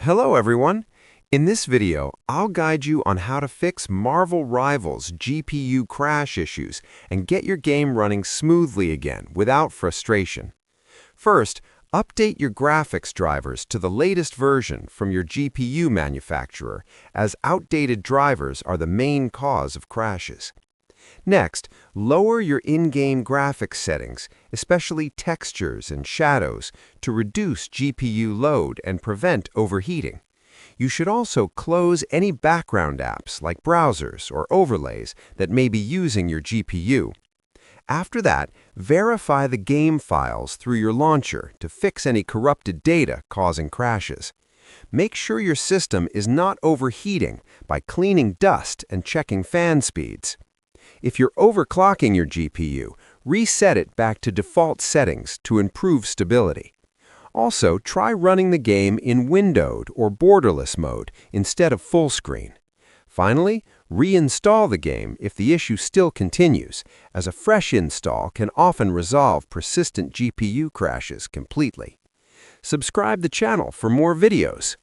Hello everyone! In this video, I'll guide you on how to fix Marvel Rivals GPU crash issues and get your game running smoothly again without frustration. First, update your graphics drivers to the latest version from your GPU manufacturer, as outdated drivers are the main cause of crashes. Next, lower your in-game graphics settings, especially textures and shadows, to reduce GPU load and prevent overheating. You should also close any background apps like browsers or overlays that may be using your GPU. After that, verify the game files through your launcher to fix any corrupted data causing crashes. Make sure your system is not overheating by cleaning dust and checking fan speeds. If you're overclocking your GPU, reset it back to default settings to improve stability. Also, try running the game in windowed or borderless mode instead of full screen. Finally, reinstall the game if the issue still continues, as a fresh install can often resolve persistent GPU crashes completely. Subscribe the channel for more videos.